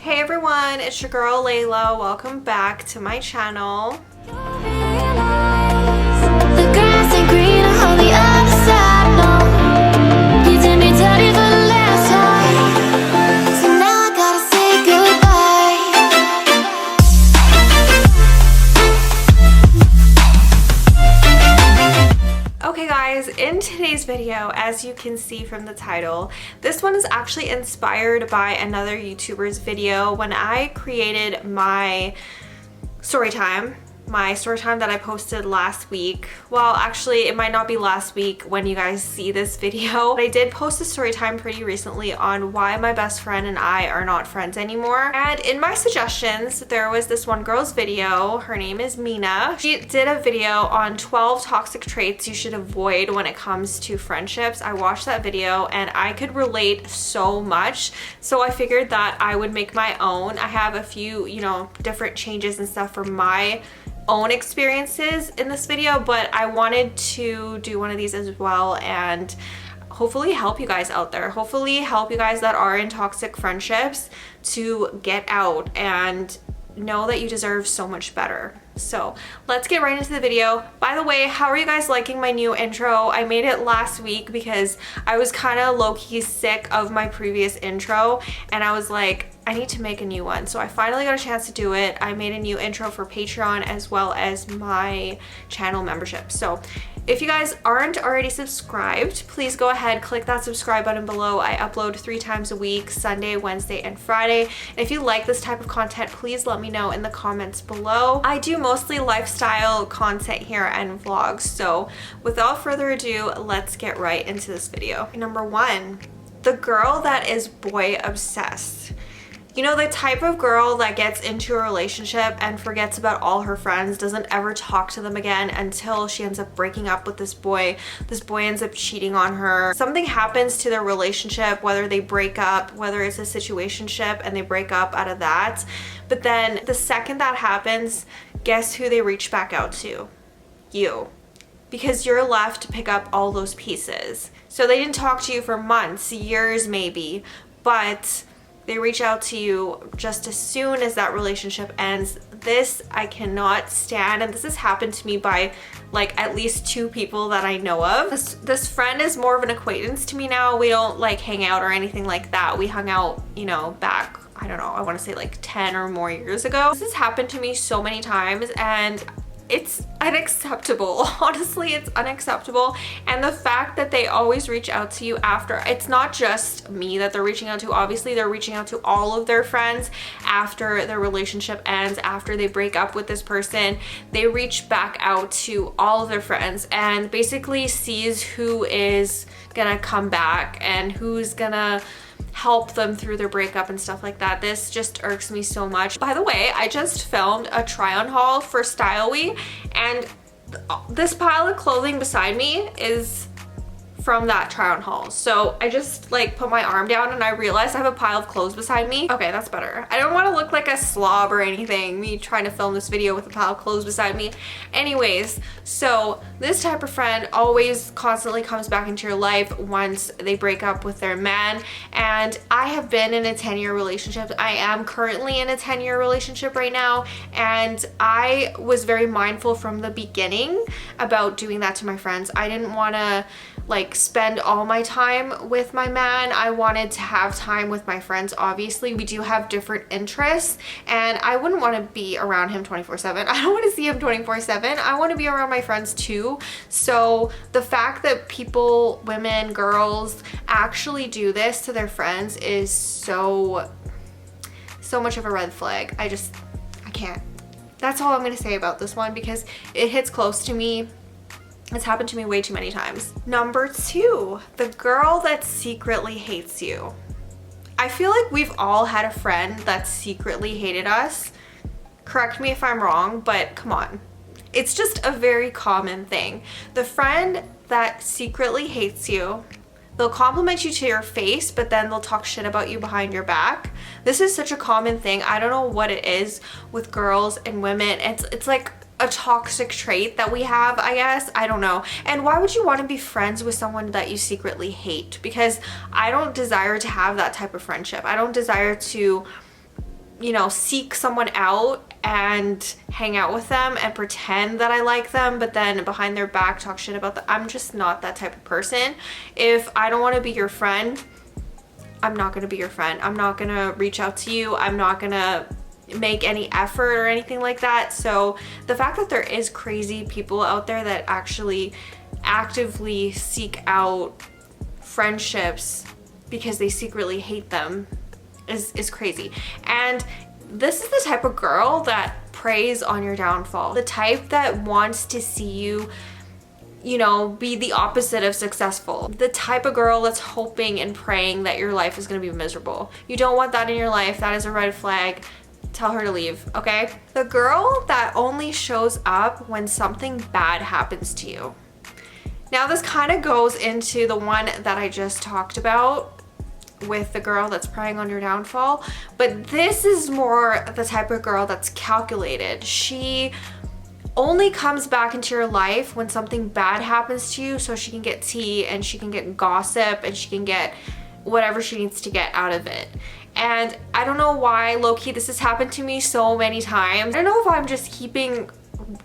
Hey everyone, it's your girl Layla. Welcome back to my channel. Okay guys, in today's video, as you can see from the title, this one is actually inspired by another YouTuber's video when I created my story time that I posted last week. Well, actually, it might not be last week when you guys see this video, but I did post a story time pretty recently on why my best friend and I are not friends anymore. And in my suggestions, there was this one girl's video. Her name is Mina. She did a video on 12 toxic traits you should avoid when it comes to friendships. I watched that video and I could relate so much. So I figured that I would make my own. I have a few, different changes and stuff for my own experiences in this video, but I wanted to do one of these as well and hopefully help you guys out there. Hopefully help you guys that are in toxic friendships to get out and know that you deserve so much better. So let's get right into the video. By the way, how are you guys liking my new intro? I made it last week because I was kind of low-key sick of my previous intro and I was like, I need to make a new one. So I finally got a chance to do it. I made a new intro for Patreon as well as my channel membership. So if you guys aren't already subscribed, please go ahead, click that subscribe button below. I upload 3 times a week, Sunday, Wednesday, and Friday. And if you like this type of content, please let me know in the comments below. I do mostly lifestyle content here and vlogs. So without further ado, let's get right into this video. Number 1, the girl that is boy obsessed. You know, the type of girl that gets into a relationship and forgets about all her friends, doesn't ever talk to them again until she ends up breaking up with this boy. This boy ends up cheating on her. Something happens to their relationship, whether they break up, whether it's a situationship and they break up out of that. But then the second that happens, guess who they reach back out to? You. Because you're left to pick up all those pieces. So they didn't talk to you for months, years maybe, but they reach out to you just as soon as that relationship ends. This I cannot stand, and this has happened to me by like at least 2 people that I know of. This friend is more of an acquaintance to me now. We don't like hang out or anything like that. We hung out, back, I don't know, I want to say like 10 or more years ago. This has happened to me so many times and it's unacceptable. Honestly, it's unacceptable. And the fact that they always reach out to you after, it's not just me that they're reaching out to. Obviously, they're reaching out to all of their friends after their relationship ends, after they break up with this person. They reach back out to all of their friends and basically sees who is gonna come back and who's gonna help them through their breakup and stuff like that. This just irks me so much. By the way, I just filmed a try-on haul for Style Week, and this pile of clothing beside me is from that try-on haul. So I just like put my arm down and I realized I have a pile of clothes beside me. Okay, that's better. I don't want to look like a slob or anything, me trying to film this video with a pile of clothes beside me. Anyways, so this type of friend always constantly comes back into your life once they break up with their man. And I have been in a 10-year relationship. I am currently in a 10-year relationship right now. And I was very mindful from the beginning about doing that to my friends. I didn't want to like spend all my time with my man. I wanted to have time with my friends. Obviously, we do have different interests and I wouldn't want to be around him 24/7. I don't want to see him 24/7. I want to be around my friends too. So the fact that people, women, girls actually do this to their friends is so much of a red flag. I can't. That's all I'm going to say about this one because it hits close to me. It's happened to me way too many times. Number 2, the girl that secretly hates you. I feel like we've all had a friend that secretly hated us. Correct me if I'm wrong, but come on. It's just a very common thing. The friend that secretly hates you, they'll compliment you to your face, but then they'll talk shit about you behind your back. This is such a common thing. I don't know what it is with girls and women. It's like a toxic trait that we have, I guess. I don't know. And why would you want to be friends with someone that you secretly hate? Because I don't desire to have that type of friendship. I don't desire to you know, seek someone out and hang out with them and pretend that I like them, but then behind their back talk shit about them. I'm just not that type of person. If I don't want to be your friend, I'm not going to be your friend. I'm not going to reach out to you. I'm not going to make any effort or anything like that. So the fact that there is crazy people out there that actually actively seek out friendships because they secretly hate them is crazy. And this is the type of girl that preys on your downfall. The type that wants to see you, you know, be the opposite of successful. The type of girl that's hoping and praying that your life is going to be miserable. You don't want that in your life. That is a red flag. Tell her to leave, okay? The girl that only shows up when something bad happens to you. Now this kind of goes into the one that I just talked about with the girl that's preying on your downfall, but this is more the type of girl that's calculated. She only comes back into your life when something bad happens to you so she can get tea and she can get gossip and she can get whatever she needs to get out of it. And I don't know why, low-key, this has happened to me so many times. I don't know if I'm just keeping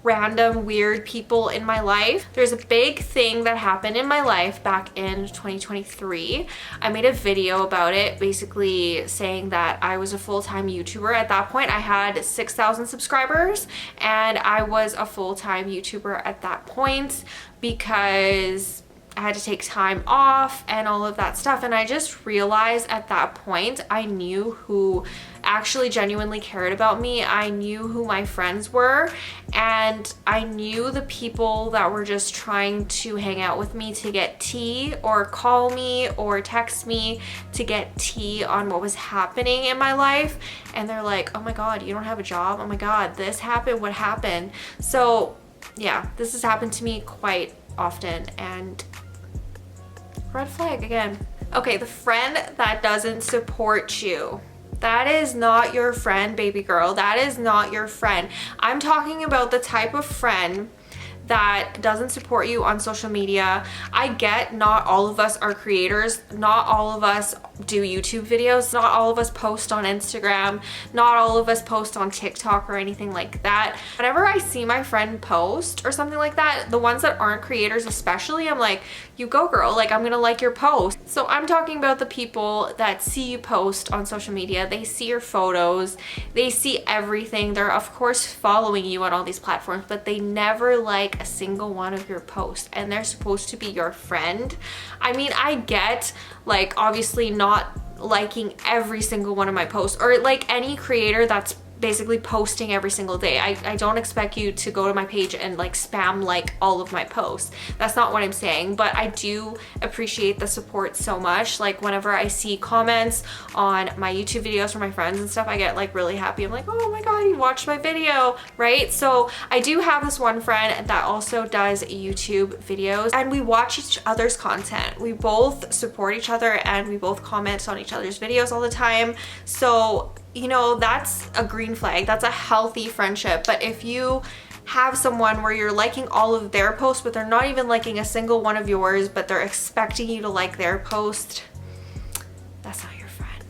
random weird people in my life. There's a big thing that happened in my life back in 2023. I made a video about it, basically saying that I was a full-time YouTuber. At that point I had 6,000 subscribers and I was a full-time YouTuber at that point because I had to take time off and all of that stuff. And I just realized at that point I knew who actually genuinely cared about me. I knew who my friends were, and I knew the people that were just trying to hang out with me to get tea or call me or text me to get tea on what was happening in my life. And they're like, oh my God, you don't have a job? Oh my God, this happened, what happened? So yeah, this has happened to me quite often, and red flag again. Okay, the friend that doesn't support you. That is not your friend, baby girl. That is not your friend. I'm talking about the type of friend that doesn't support you on social media. I get not all of us are creators. Not all of us do YouTube videos. Not all of us post on Instagram. Not all of us post on TikTok or anything like that. Whenever I see my friend post or something like that, the ones that aren't creators especially, I'm like, you go girl, like I'm gonna like your post. So I'm talking about the people that see you post on social media. They see your photos, they see everything. They're of course following you on all these platforms, but they never like a single one of your posts, and they're supposed to be your friend. I mean, I get like obviously not liking every single one of my posts, or like any creator that's basically posting every single day. I don't expect you to go to my page and like spam like all of my posts. That's not what I'm saying, but I do appreciate the support so much. Like whenever I see comments on my YouTube videos from my friends and stuff, I get like really happy. I'm like, oh my God, you watched my video, right? So I do have this one friend that also does YouTube videos, and we watch each other's content. We both support each other and we both comment on each other's videos all the time. So you know, that's a green flag. That's a healthy friendship. But if you have someone where you're liking all of their posts, but they're not even liking a single one of yours, but they're expecting you to like their post, that's not your friend.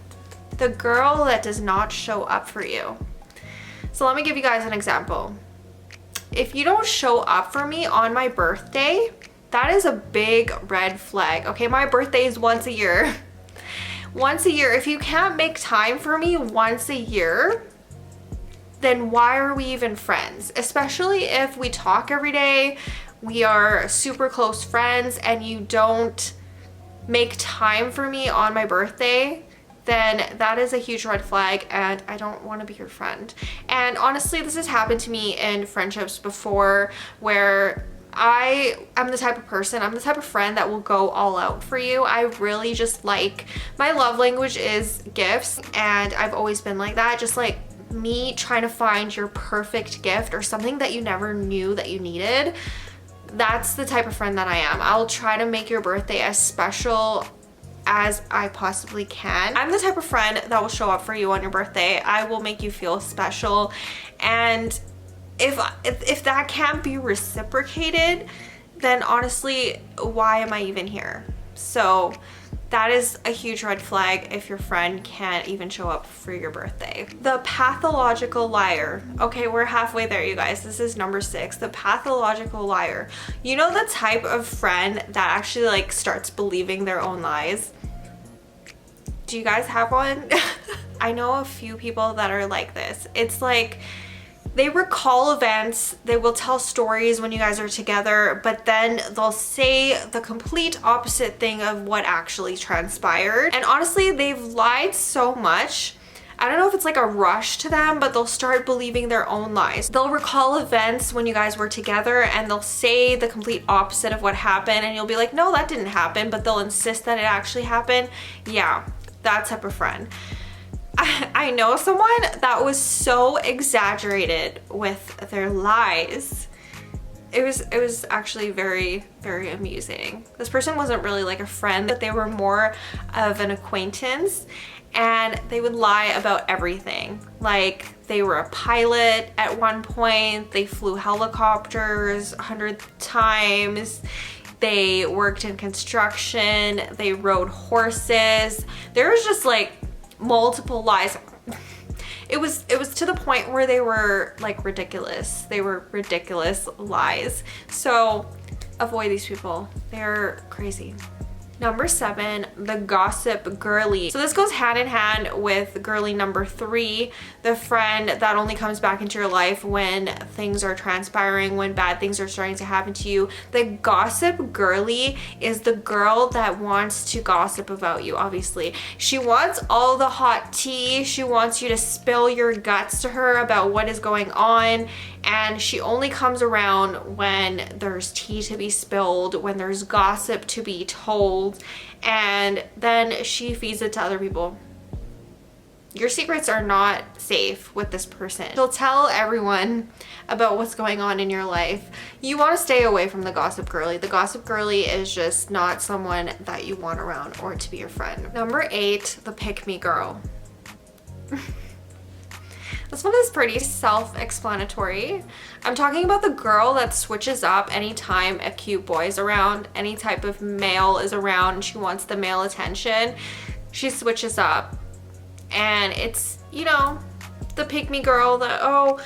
The girl that does not show up for you. So let me give you guys an example. If you don't show up for me on my birthday, that is a big red flag. Okay, my birthday is once a year. Once a year. If you can't make time for me once a year, then why are we even friends? Especially if we talk every day, we are super close friends, and you don't make time for me on my birthday, then that is a huge red flag, and I don't want to be your friend. And honestly, this has happened to me in friendships before, where I'm the type of person, I'm the type of friend that will go all out for you. I really just like, my love language is gifts, and I've always been like that. Just like me trying to find your perfect gift or something that you never knew that you needed. That's the type of friend that I am. I'll try to make your birthday as special as I possibly can. I'm the type of friend that will show up for you on your birthday. I will make you feel special, and if that can't be reciprocated, then honestly, why am I even here? So That is a huge red flag if your friend can't even show up for your birthday. The pathological liar. Okay, we're halfway there, you guys. This is number 6, the pathological liar. You know the type of friend that actually like starts believing their own lies? Do you guys have one? I know a few people that are like this. It's like they recall events, they will tell stories when you guys are together, but then they'll say the complete opposite thing of what actually transpired. And honestly, they've lied so much. I don't know if it's like a rush to them, but they'll start believing their own lies. They'll recall events when you guys were together and they'll say the complete opposite of what happened, and you'll be like, no, that didn't happen, but they'll insist that it actually happened. Yeah, that type of friend. I know someone that was so exaggerated with their lies. It was actually very, very amusing. This person wasn't really like a friend, but they were more of an acquaintance, and they would lie about everything. Like they were a pilot at one point, they flew helicopters 100 times, they worked in construction, they rode horses. There was just like multiple lies. It was to the point where they were like ridiculous. They were ridiculous lies. So avoid these people. They're crazy. Number 7, the gossip girly. So this goes hand in hand with girly number 3, the friend that only comes back into your life when things are transpiring, when bad things are starting to happen to you. The gossip girly is the girl that wants to gossip about you, obviously. She wants all the hot tea. She wants you to spill your guts to her about what is going on. And she only comes around when there's tea to be spilled, when there's gossip to be told, and then she feeds it to other people. Your secrets are not safe with this person. She'll tell everyone about what's going on in your life. You want to stay away from the gossip girly. The gossip girly is just not someone that you want around or to be your friend. Number 8, the pick-me girl. This one is pretty self-explanatory. I'm talking about the girl that switches up anytime a cute boy is around, any type of male is around, and she wants the male attention. She switches up. And it's, you know, the pick-me girl that, oh,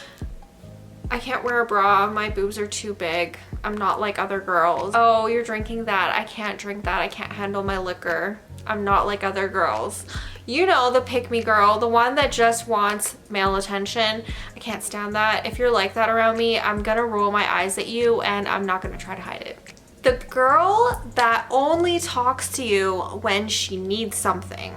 I can't wear a bra, my boobs are too big, I'm not like other girls. Oh, you're drinking that, I can't drink that, I can't handle my liquor, I'm not like other girls. You know, the pick-me girl, the one that just wants male attention. I can't stand that. If you're like that around me, I'm gonna roll my eyes at you and I'm not gonna try to hide it. The girl that only talks to you when she needs something.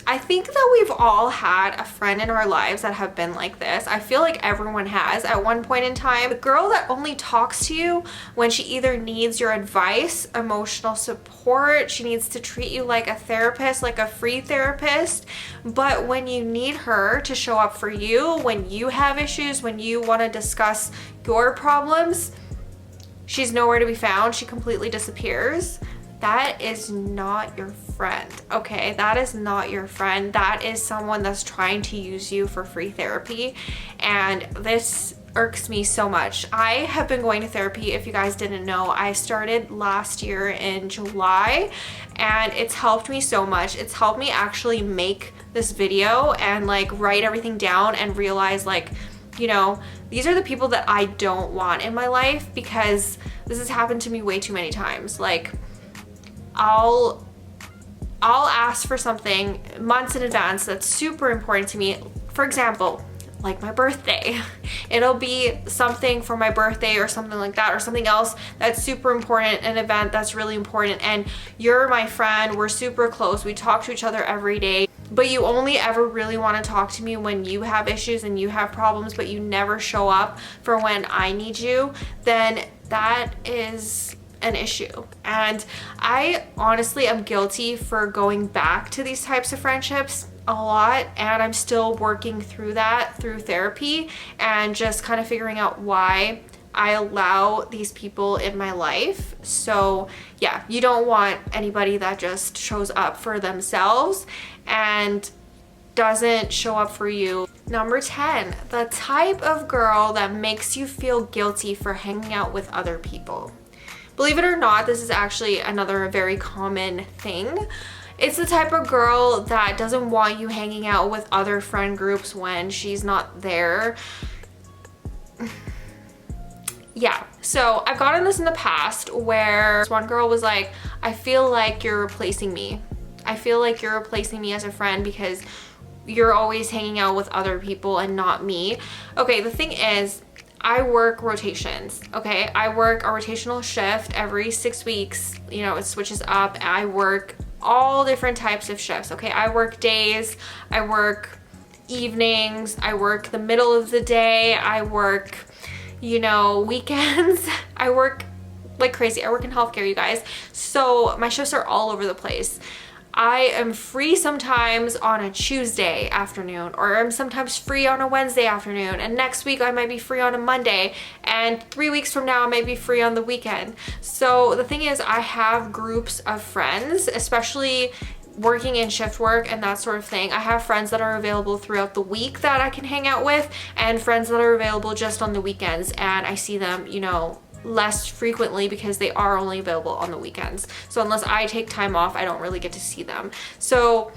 I think that we've all had a friend in our lives that have been like this. I feel like everyone has at one point in time. The girl that only talks to you when she either needs your advice, emotional support, she needs to treat you like a therapist, like a free therapist, but when you need her to show up for you, when you have issues, when you want to discuss your problems, she's nowhere to be found. She completely disappears. That is not your friend, okay? That is not your friend. That is someone that's trying to use you for free therapy, and this irks me so much. I have been going to therapy, if you guys didn't know. I started last year in July, and it's helped me so much. It's helped me actually make this video and like write everything down and realize, like, you know, these are the people that I don't want in my life, because this has happened to me way too many times. Like, I'll ask for something months in advance that's super important to me. For example, like my birthday. It'll be something for my birthday or something like that, or something else that's super important, an event that's really important, and you're my friend, we're super close, we talk to each other every day, but you only ever really want to talk to me when you have issues and you have problems, but you never show up for when I need you, then that is an issue. And I honestly am guilty for going back to these types of friendships a lot, and I'm still working through that through therapy and just kind of figuring out why I allow these people in my life. So yeah, you don't want anybody that just shows up for themselves and doesn't show up for you. Number 10, the type of girl that makes you feel guilty for hanging out with other people. Believe it or not, this is actually another very common thing. It's the type of girl that doesn't want you hanging out with other friend groups when she's not there. Yeah, so I've gotten this in the past where one girl was like, I feel like you're replacing me. I feel like you're replacing me as a friend because you're always hanging out with other people and not me. Okay, the thing is, I work rotations, okay? I work a rotational shift every 6 weeks. You know, it switches up. I work all different types of shifts, okay? I work days, I work evenings, I work the middle of the day, I work, you know, weekends. I work like crazy. I work in healthcare, you guys. So my shifts are all over the place. I am free sometimes on a Tuesday afternoon, or I'm sometimes free on a Wednesday afternoon, and next week I might be free on a Monday, and 3 weeks from now I might be free on the weekend. So the thing is, I have groups of friends, especially working in shift work and that sort of thing. I have friends that are available throughout the week that I can hang out with, and friends that are available just on the weekends, and I see them, you know, less frequently because they are only available on the weekends. So unless I take time off, I don't really get to see them. So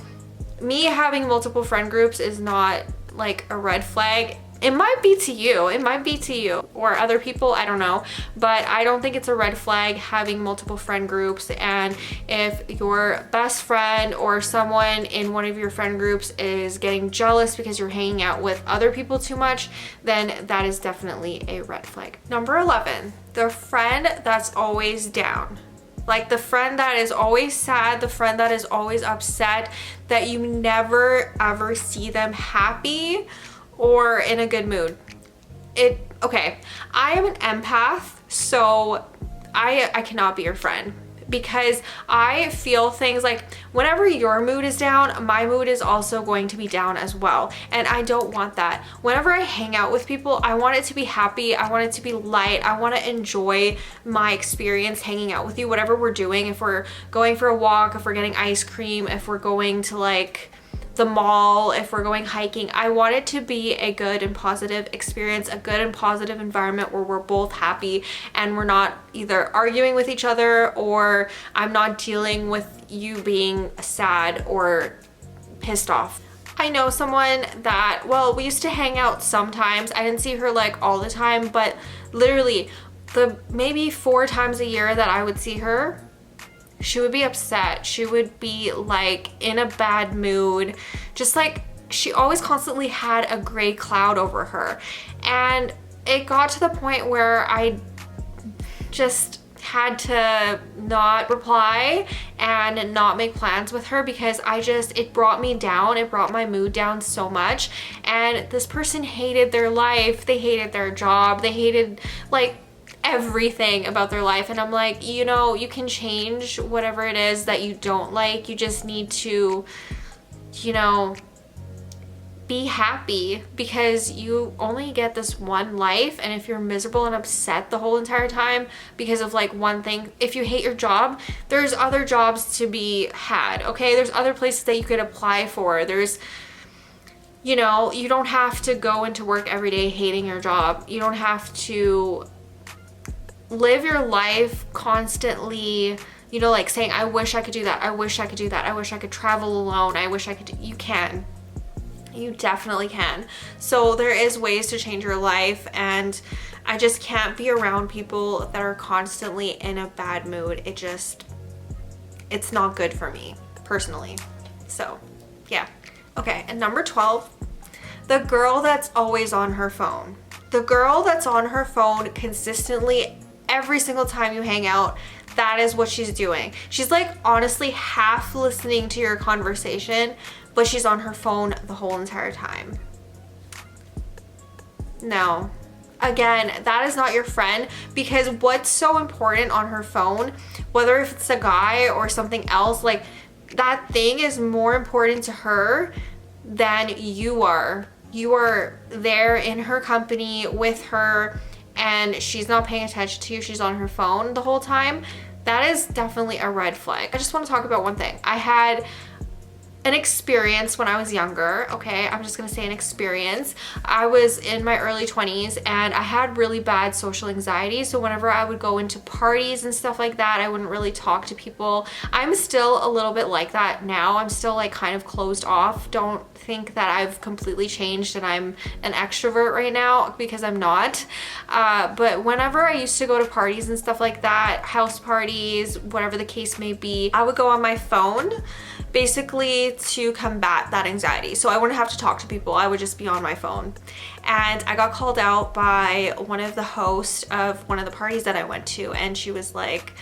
me having multiple friend groups is not like a red flag. It might be to you, it might be to you or other people, I don't know, but I don't think it's a red flag having multiple friend groups. And if your best friend or someone in one of your friend groups is getting jealous because you're hanging out with other people too much, then that is definitely a red flag. Number 11, the friend that's always down. Like the friend that is always sad, the friend that is always upset, that you never ever see them happy or in a good mood. Okay, I am an empath, so I cannot be your friend because I feel things like whenever your mood is down, my mood is also going to be down as well. And I don't want that. Whenever I hang out with people, I want it to be happy. I want it to be light. I want to enjoy my experience hanging out with you, whatever we're doing. If we're going for a walk, if we're getting ice cream, if we're going to like the mall, if we're going hiking, I want it to be a good and positive experience, a good and positive environment where we're both happy and we're not either arguing with each other or I'm not dealing with you being sad or pissed off. I know someone that, well, we used to hang out sometimes. I didn't see her like all the time, but literally the maybe 4 times a year that I would see her, she would be upset. She would be like in a bad mood. Just like she always constantly had a gray cloud over her. And it got to the point where I just had to not reply and not make plans with her because it brought me down. It brought my mood down so much. And this person hated their life. They hated their job. They hated like everything about their life. And I'm like, you know, you can change whatever it is that you don't like. You just need to, you know, be happy because you only get this one life. And if you're miserable and upset the whole entire time because of like one thing, if you hate your job, there's other jobs to be had, okay? There's other places that you could apply for. There's, you know, you don't have to go into work every day hating your job. You don't have to live your life constantly, you know, like saying, I wish I could do that. I wish I could do that. I wish I could travel alone. I wish I could you can. You definitely can. So there is ways to change your life, and I just can't be around people that are constantly in a bad mood. It's not good for me personally. So yeah. Okay, and number 12, the girl that's always on her phone. The girl that's on her phone consistently every single time you hang out, that is what she's doing. She's like honestly half listening to your conversation, but she's on her phone the whole entire time. No. Again, that is not your friend, because what's so important on her phone, whether if it's a guy or something else, like that thing is more important to her than you are. You are there in her company with her and she's not paying attention to you. She's on her phone the whole time. That is definitely a red flag. I just want to talk about one thing. I had an experience when I was younger, okay? I'm just gonna say an experience. I was in my early 20s and I had really bad social anxiety. So whenever I would go into parties and stuff like that, I wouldn't really talk to people. I'm still a little bit like that now. I'm still like kind of closed off. Don't think that I've completely changed and I'm an extrovert right now, because I'm not. But whenever I used to go to parties and stuff like that, house parties, whatever the case may be, I would go on my phone basically to combat that anxiety. So I wouldn't have to talk to people, I would just be on my phone. And I got called out by one of the hosts of one of the parties that I went to, and she was like,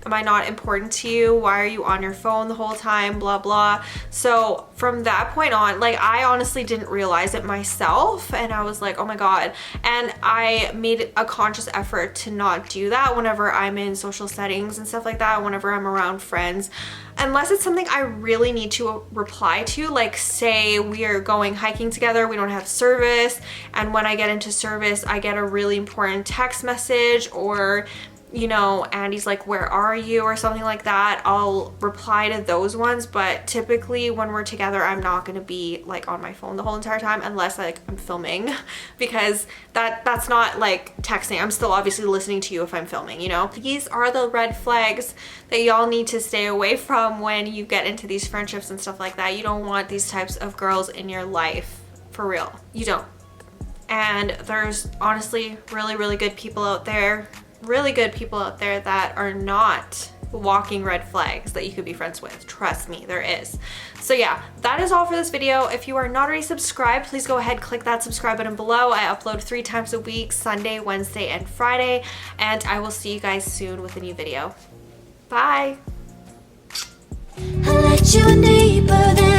am I not important to you? Why are you on your phone the whole time? Blah, blah. So from that point on, like, I honestly didn't realize it myself. And I was like, oh my God. And I made a conscious effort to not do that whenever I'm in social settings and stuff like that, whenever I'm around friends, unless it's something I really need to reply to, like say we are going hiking together, we don't have service, and when I get into service, I get a really important text message, or you know, Andy's like, where are you, or something like that, I'll reply to those ones. But typically when we're together, I'm not gonna be like on my phone the whole entire time, unless like I'm filming, because that's not like texting. I'm still obviously listening to you if I'm filming, you know. These are the red flags that y'all need to stay away from when you get into these friendships and stuff like that. You don't want these types of girls in your life, for real. You don't. And there's honestly really good people out there, that are not walking red flags that you could be friends with. Trust me, there is. So yeah, that is all for this video. If you are not already subscribed, please go ahead, click that subscribe button below. I upload 3 times a week, Sunday, Wednesday, and Friday, and I will see you guys soon with a new video. Bye. I let you deeper than